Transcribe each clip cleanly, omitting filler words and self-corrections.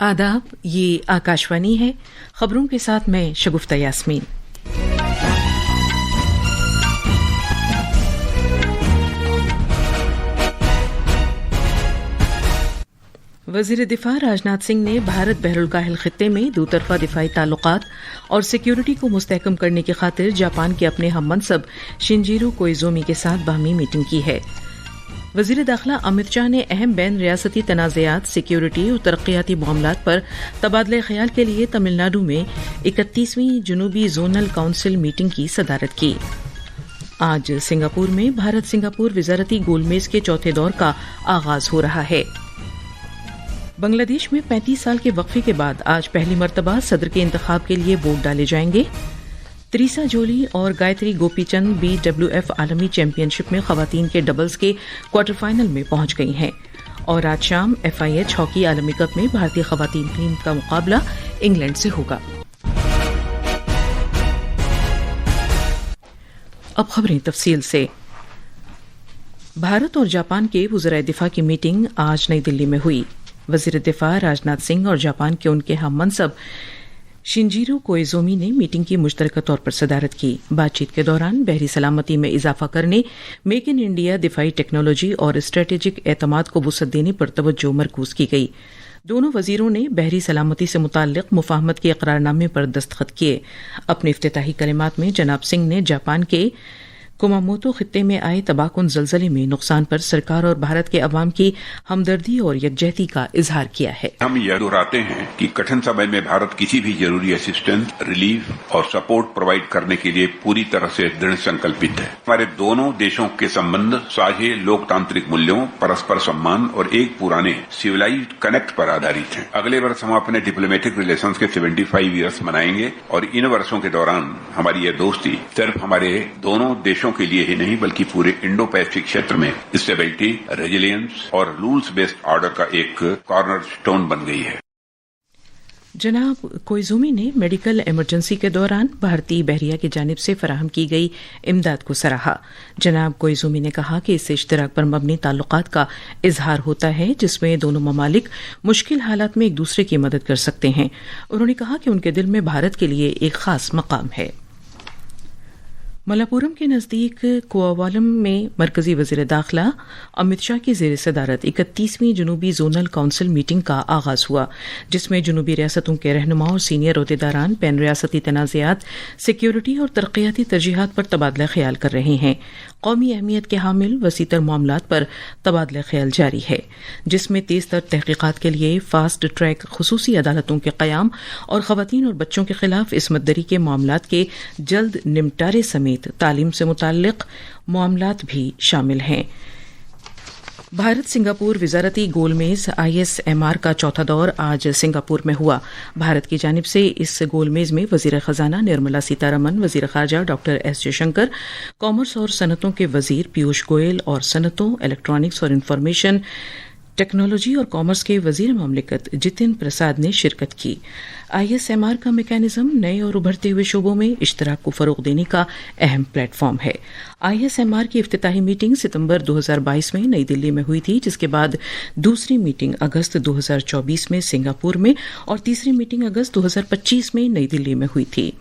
आदाब, ये आकाशवाणी है। खबरों के साथ मैं शगुफ्ता यास्मीन। वज़ीर दिफा राजनाथ सिंह ने भारत बहरुलकाहिल खित्ते में दोतरफा दिफाई ताल्लुकात और सिक्योरिटी को मुस्तहकम करने की खातिर जापान के अपने हम मनसब शिंजीरो कोइज़ोमी के साथ बाहमी मीटिंग की है। वज़ीर दाखिला अमित शाह ने अहम बैन रियासती तनाज़ात, सिक्योरिटी और तरक्याती मामलात पर तबादला ख्याल के लिए तमिलनाडु में 31वीं जनूबी जोनल काउंसिल मीटिंग की सदारत की। आज सिंगापुर में भारत सिंगापुर वज़ारती गोलमेज के चौथे दौर का आगाज हो रहा है। बांग्लादेश में 35 साल के वक्फे के बाद आज पहली मर्तबा सदर के इंतखाब के लिए वोट डाले जाएंगे। त्रिसा जोली और गायत्री गोपीचंद BWF आलमी चैंपियनशिप में खवातीन के डबल्स के क्वार्टर फाइनल में पहुंच गई हैं। और आज शाम FIH हॉकी आलमी कप में भारतीय खवातीन टीम का मुकाबला इंग्लैंड से होगा। अब खबरें तफसील से। भारत और जापान के वज़ीर दिफा की मीटिंग आज नई दिल्ली में हुई। वज़ीर दिफा राजनाथ सिंह और जापान के उनके हम मनसब शिंजीरो कोइज़ोमी ने मीटिंग की मुश्तरका तौर पर सदारत की। बातचीत के दौरान बहरी सलामती में इजाफा करने, मेक इन इंडिया, दिफाई टेक्नोलॉजी और स्ट्रेटेजिक एतमाद को वुसअत देने पर तवज्जो मरकूज की गई। दोनों वज़ीरों ने बहरी सलामती से मुताल्लिक मुफाहमत के इकरारनामे पर दस्तखत किए। अपने इफ्तिताही कलिमात में जनाब सिंह ने जापान के कुमामोतो खित्ते में आए तबाहकुन ज़लज़ले में नुकसान पर सरकार और भारत के अवाम की हमदर्दी और यकजहती का इजहार किया है। हम यह दोहराते हैं कि कठिन समय में भारत किसी भी जरूरी असिस्टेंस, रिलीफ और सपोर्ट प्रोवाइड करने के लिए पूरी तरह से दृढ़ संकल्पित है। हमारे दोनों देशों के संबंध साझे लोकतांत्रिक मूल्यों, परस्पर सम्मान और एक पुराने सिविलाइज्ड कनेक्ट पर आधारित हैं। अगले वर्ष हम अपने डिप्लोमेटिक रिलेशंस के 75 ईयर्स मनाएंगे और इन वर्षों के दौरान हमारी यह दोस्ती सिर्फ हमारे दोनों देशों के लिए ही नहीं बल्कि पूरे इंडो पैसिफिक क्षेत्र में स्टेबिलिटी, रेजिलियंस और रूल्स बेस्ड ऑर्डर का एक कॉर्नर स्टोन बन गई है। जनाब कोइज़ोमी ने मेडिकल इमरजेंसी के दौरान भारतीय बहरिया की जानिब से फराहम की गई इमदाद को सराहा। जनाब कोइज़ोमी ने कहा कि इससे इश्तराक पर मबनी ताल्लुकात का इजहार होता है, जिसमें दोनों ममालिक मुश्किल हालात में एक दूसरे की मदद कर सकते हैं। उन्होंने कहा कि उनके दिल में भारत के लिए एक खास मकाम है। मलापुरम के नज़दीक कोआवालम में मरकजी वज़ीर दाखिला अमित शाह की ज़ेर सदारत 31वीं जनूबी जोनल काउंसिल मीटिंग का आगाज़ हुआ, जिसमें जनूबी रियासतों के रहनुमा और सीनियर ओहदेदारान बैन रियासती तनाज़ात, सिक्योरिटी और तरक्याती तरजीहात पर तबादला ख्याल कर रहे हैं। कौमी अहमियत के हामिल वसीतर मामलात पर तबादला ख्याल जारी है, जिसमें तेज़ तर तहक़ीक़ात के लिए फास्ट ट्रैक खुसूसी अदालतों के क़याम और ख़वातीन और बच्चों के खिलाफ इस्मत दरी के मामलात के जल्द निमटारे समेत तालीम से मुताल्लिक मामलात भी शामिल हैं। भारत सिंगापुर वज़ारती गोलमेज ISMR का चौथा दौर आज सिंगापुर में हुआ। भारत की जानिब से इस गोलमेज में वज़ीर ख़जाना निर्मला सीतारमन, वज़ीर ख़ारजा डॉक्टर S जयशंकर, कॉमर्स और सनतों के वज़ीर पीयूष गोयल और सनतों, इलेक्ट्रॉनिक्स और इंफॉर्मेशन टेक्नोलॉजी और कॉमर्स के वज़ीर ममलिकत जितिन प्रसाद ने शिरकत की। ISMR का मैकेनिज्म नए और उभरते हुए शोबों में इश्तराक को फ़रोग़ देने का अहम प्लेटफॉर्म है। ISMR की इफ्तिताही मीटिंग सितंबर 2022 में नई दिल्ली में हुई थी, जिसके बाद दूसरी मीटिंग अगस्त 2024 में सिंगापुर में और तीसरी मीटिंग अगस्त 2025 में नई दिल्ली में हुई थी।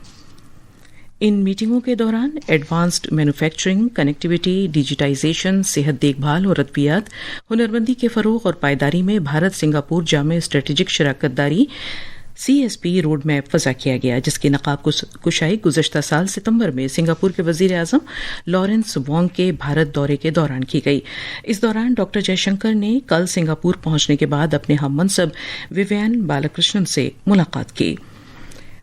इन मीटिंगों के दौरान एडवांस्ड मैन्युफैक्चरिंग, कनेक्टिविटी, डिजिटाइजेशन, सेहत देखभाल और अद्वियात, हुनरमंदी के फ़रोग़ और पायदारी में भारत सिंगापुर जामे स्ट्रेटेजिक शराकत दारी CSP रोड मैप वज़ा किया गया, जिसकी नक़ाब कुशाई गुज़श्ता साल सितंबर में सिंगापुर के वज़ीर आज़म लॉरेंस वोंग के भारत दौरे के दौरान की गई। इस दौरान डॉक्टर जयशंकर ने कल सिंगापुर पहुंचने के बाद अपने हम मनसब विवियन बालाकृष्णन से मुलाकात की।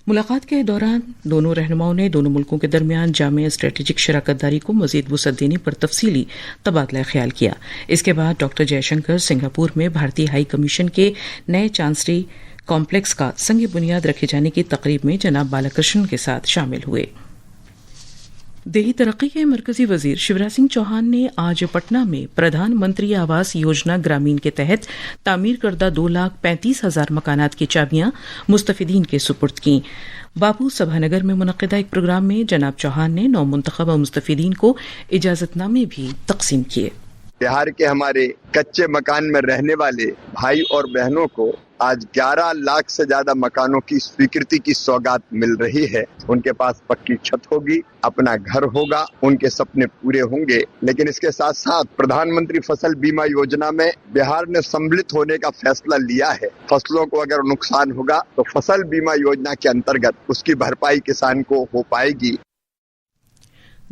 मुलाकात के दौरान दोनों रहनुमाओं ने दोनों मुल्कों के दरमियान जामे स्ट्रेटेजिक शराकत दारी को मज़ीद वुसअत देने पर तफसीली तबादला ख्याल किया। इसके बाद डॉक्टर जयशंकर सिंगापुर में भारतीय हाई कमीशन के नए चांसरी कॉम्प्लेक्स का संग बुनियाद रखे जाने की तकरीब में जनाब बालाकृष्णन के साथ शामिल हुए। देही तरक्की के मरकजी वजीर शिवराज सिंह चौहान ने आज पटना में प्रधानमंत्री आवास योजना ग्रामीण के तहत तामीर करदा 2,35,000 मकानात की चाबियां मुस्तफिदीन के सुपुर्द की। बापू सभानगर में मुनक़िदा एक प्रोग्राम में जनाब चौहान ने नौ मुंतखब मुस्तफिदीन को इजाजतनामे भी तकसीम किए। बिहार के हमारे कच्चे मकान में रहने वाले भाई और बहनों को آج 11 لاکھ سے زیادہ مکانوں کی स्वीकृति की सौगात मिल रही है। उनके पास पक्की छत होगी, अपना घर होगा, उनके सपने पूरे होंगे। लेकिन इसके साथ साथ प्रधानमंत्री फसल बीमा योजना में बिहार ने सम्मिलित होने का फैसला लिया है। फसलों को अगर नुकसान होगा तो फसल बीमा योजना के अंतर्गत उसकी भरपाई किसान को हो पाएगी।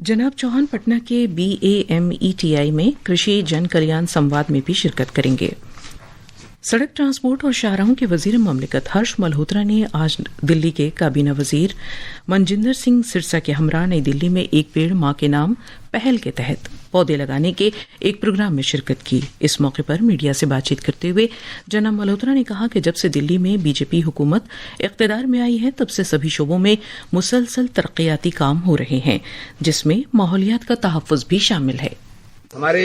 जनाब चौहान पटना के BAMETI में कृषि जन कल्याण संवाद में भी शिरकत करेंगे। सड़क ट्रांसपोर्ट और शाहराहों के वजीर ममलिकत हर्ष मल्होत्रा ने आज दिल्ली के काबीना वजीर मनजिंदर सिंह सिरसा के हमरा नई दिल्ली में एक पेड़ मां के नाम पहल के तहत पौधे लगाने के एक प्रोग्राम में शिरकत की। इस मौके पर मीडिया से बातचीत करते हुए जनाब मल्होत्रा ने कहा कि जब से दिल्ली में बीजेपी हुकूमत इख्तिदार में आई है तब से सभी शोबों में मुसलसल तरक्याती काम हो रहे हैं, जिसमें माहौलियात का तहफ़्फ़ुज़ भी शामिल है। हमारे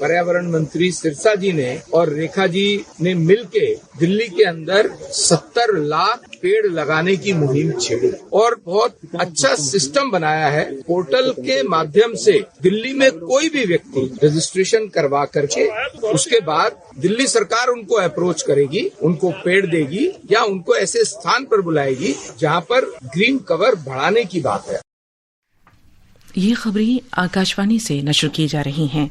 पर्यावरण मंत्री सिरसा जी ने और रेखा जी ने मिलके दिल्ली के अंदर 70 लाख पेड़ लगाने की मुहिम छेड़ी और बहुत अच्छा सिस्टम बनाया है। पोर्टल के माध्यम से दिल्ली में कोई भी व्यक्ति रजिस्ट्रेशन करवा करके उसके बाद दिल्ली सरकार उनको अप्रोच करेगी, उनको पेड़ देगी या उनको ऐसे स्थान पर बुलाएगी जहां पर ग्रीन कवर बढ़ाने की बात है। ये खबरें आकाशवाणी से नशर की जा रही हैं।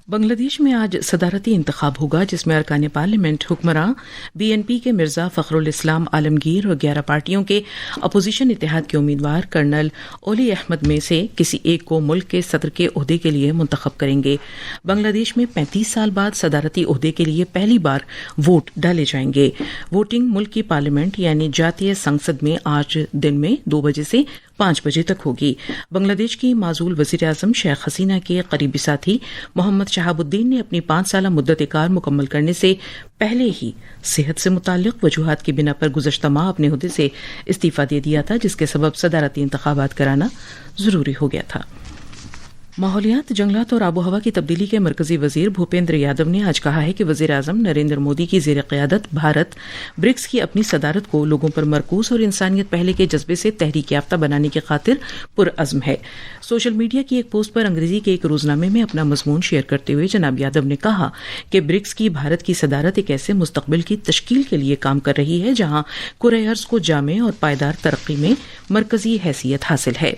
बांग्लादेश में आज सदारती इंतखाब होगा, जिसमें अरकान पार्लियामेंट हुक्मरान BNP के मिर्जा फखरुल इस्लाम आलमगीर और 11 पार्टियों के अपोजिशन इत्तेहाद के उम्मीदवार कर्नल ओली अहमद में से किसी एक को मुल्क के सदर के ओहदे के लिए मुंतखब करेंगे। बांग्लादेश में 35 साल बाद सदारती ओहदे के लिए पहली बार वोट डाले जाएंगे। वोटिंग मुल्क की पार्लियामेंट यानी जातीय संसद में आज दिन में 2 बजे से 5 बजे तक होगी। बांग्लादेश की माजूल वजीर आजम शेख हसीना के करीबी साथी मोहम्मद शहाबुद्दीन ने अपनी 5 साला मुद्दत कार मुकम्मल करने से पहले ही सेहत से मुताल्लिक वजूहात की बिना पर गुज़श्ता माह अपने ओहदे से इस्तीफा दे दिया था, जिसके सबब सदारती इंतखाबात कराना जरूरी हो गया था। माहौलियात, जंगलात और आबो हवा की तब्दीली के मरकजी वजीर भूपेंद्र यादव ने आज कहा है कि वजीर आजम नरेंद्र मोदी की ज़ेर क़यादत भारत ब्रिक्स की अपनी सदारत को लोगों पर मरकूज और इंसानियत पहले के जज्बे से तहरीक याफ्ता बनाने की खातिर पुरअज़्म है। सोशल मीडिया की एक पोस्ट पर अंग्रेजी के एक रोजनामे में अपना मजमून शेयर करते हुए जनाब यादव ने कहा कि ब्रिक्स की भारत की सदारत एक ऐसे मुस्तकबिल की तश्कील के लिए काम कर रही है जहां कुरे अर्ज़ को जामे और पायदार तरक्की में मरकजी हैसियत हासिल है।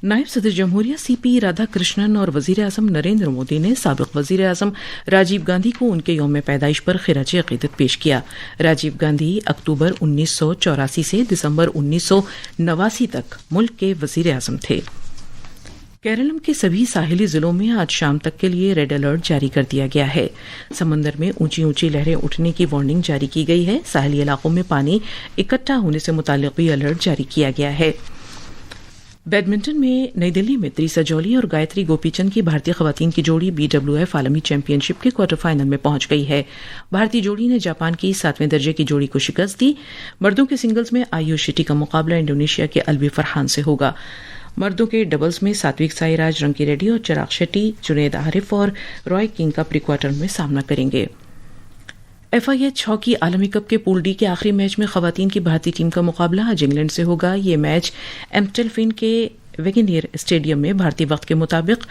नायब सदर जमहूरिया CP राधाकृष्णन और वजीर आजम नरेंद्र मोदी ने साबिक वजीर आजम राजीव गांधी को उनके यौम पैदाइश पर खिराज अकीदत पेश किया। राजीव गांधी अक्टूबर 1984 से दिसंबर 1989 तक मुल्क के वजीर आजम थे। केरलम के सभी साहिली जिलों में आज शाम तक के लिए रेड अलर्ट जारी कर दिया गया है। समंदर में ऊंची ऊंची लहरें उठने की वार्निंग जारी की गई है। साहिली इलाकों में पानी इकट्ठा होने से मुताल्लिक भी अलर्ट जारी किया गया है। बैडमिंटन में नई दिल्ली में त्रिसा जॉली और गायत्री गोपीचंद की भारतीय खवातीन की जोड़ी BWF आलमी चैंपियनशिप के क्वार्टर फाइनल में पहुंच गई है। भारतीय जोड़ी ने जापान की 7वें दर्जे की जोड़ी को शिकस्त दी। मर्दों के सिंगल्स में आयुष शेट्टी का मुकाबला इंडोनेशिया के अलवी फरहान से होगा। मर्दों के डबल्स में सात्विक साईराज रंकी रेड्डी और चिराग शेट्टी, जुनैद आरिफ और रॉय किंग का प्री क्वार्टर में सामना करेंगे। FIH हॉकी आलमी कप के पूल डी के आखिरी मैच में खवातीन की भारतीय टीम का मुकाबला आज इंग्लैंड से होगा। ये मैच एम्पटेलफिन के वेगनियर स्टेडियम में भारतीय वक्त के मुताबिक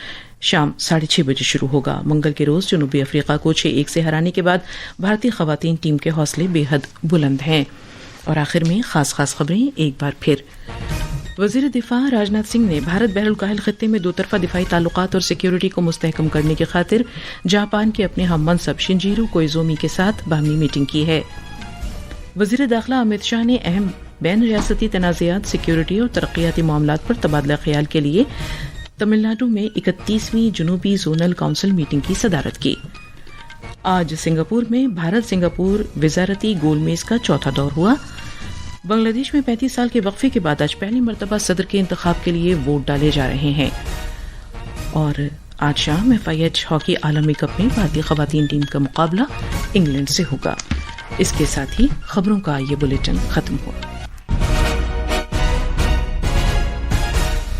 शाम 6:30 बजे शुरू होगा। मंगल के रोज जनूबी अफ्रीका को 6-1 से हराने के बाद भारतीय खवातीन टीम के हौसले बेहद बुलंद हैं। और आखिर में खास खबरें एक बार फिर। वजीर दिफा राजनाथ सिंह ने भारत बहरुल खत्ते में 2 तरफा दिफाई ताल्लुकात और सिक्योरिटी को मुस्तहकम करने की खातिर जापान के अपने हम मनसब शिंजीरो कोइजोमी के साथ बाहमी मीटिंग की है। वजीर दाखिला अमित शाह ने अहम बैन रियासती तनाज़ात, सिक्योरिटी और तरक्याती मामलात पर तबादला ख्याल के लिए तमिलनाडु में 31वीं जनूबी जोनल काउंसिल मीटिंग की सदारत की। आज सिंगापुर में भारत सिंगापुर वजारती गोलमेज का चौथा दौर हुआ। बांग्लादेश में 35 साल के वक्फे के बाद आज पहली मरतबा सदर के इंतखाब के लिए वोट डाले जा रहे हैं। और आज शाम FIH हॉकी आलमी कप में भारतीय खवातीन टीम का मुकाबला इंग्लैंड से होगा। इसके साथ ही खबरों का ये बुलेटिन खत्म हुआ।